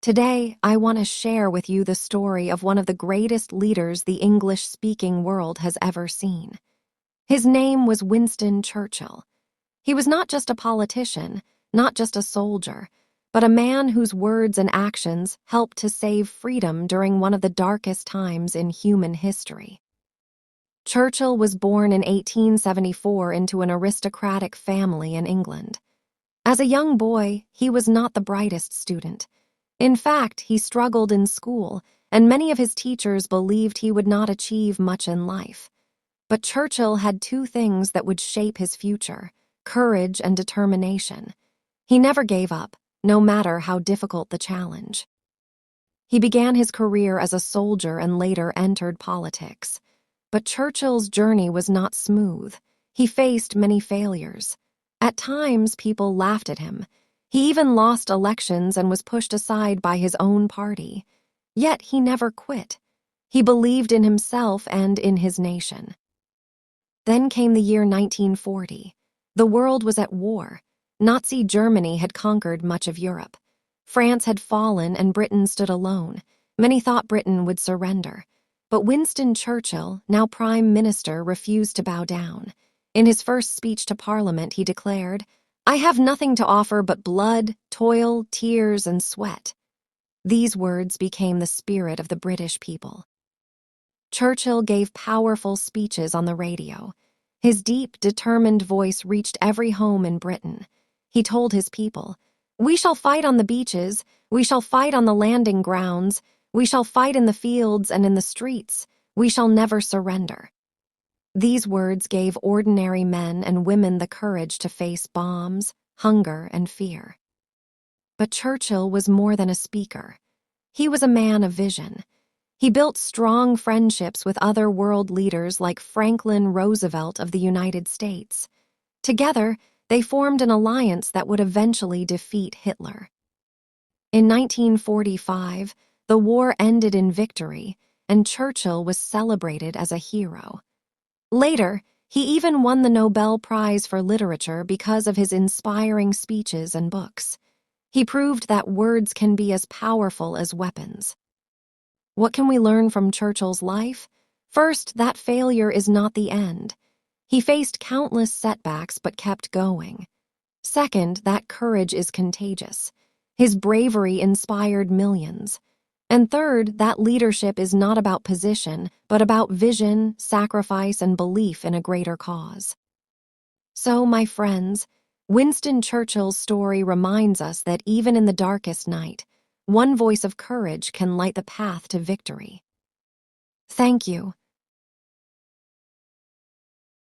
Today, I want to share with you the story of one of the greatest leaders the English-speaking world has ever seen. His name was Winston Churchill. He was not just a politician, not just a soldier, but a man whose words and actions helped to save freedom during one of the darkest times in human history. Churchill was born in 1874 into an aristocratic family in England. As a young boy, he was not the brightest student. In fact, he struggled in school, and many of his teachers believed he would not achieve much in life. But Churchill had two things that would shape his future: courage and determination. He never gave up, no matter how difficult the challenge. He began his career as a soldier and later entered politics. But Churchill's journey was not smooth. He faced many failures. At times, people laughed at him. He even lost elections and was pushed aside by his own party. Yet he never quit. He believed in himself and in his nation. Then came the year 1940. The world was at war. Nazi Germany had conquered much of Europe. France had fallen and Britain stood alone. Many thought Britain would surrender. But Winston Churchill, now Prime Minister, refused to bow down. In his first speech to Parliament, he declared, "I have nothing to offer but blood, toil, tears, and sweat." These words became the spirit of the British people. Churchill gave powerful speeches on the radio. His deep, determined voice reached every home in Britain. He told his people, "We shall fight on the beaches, we shall fight on the landing grounds, we shall fight in the fields and in the streets, we shall never surrender." These words gave ordinary men and women the courage to face bombs, hunger, and fear. But Churchill was more than a speaker. He was a man of vision. He built strong friendships with other world leaders like Franklin Roosevelt of the United States. Together, they formed an alliance that would eventually defeat Hitler. In 1945, the war ended in victory, and Churchill was celebrated as a hero. Later, he even won the Nobel Prize for Literature because of his inspiring speeches and books. He proved that words can be as powerful as weapons. What can we learn from Churchill's life? First, that failure is not the end. He faced countless setbacks but kept going. Second, that courage is contagious. His bravery inspired millions. And third, that leadership is not about position, but about vision, sacrifice, and belief in a greater cause. So, my friends, Winston Churchill's story reminds us that even in the darkest night, one voice of courage can light the path to victory. Thank you.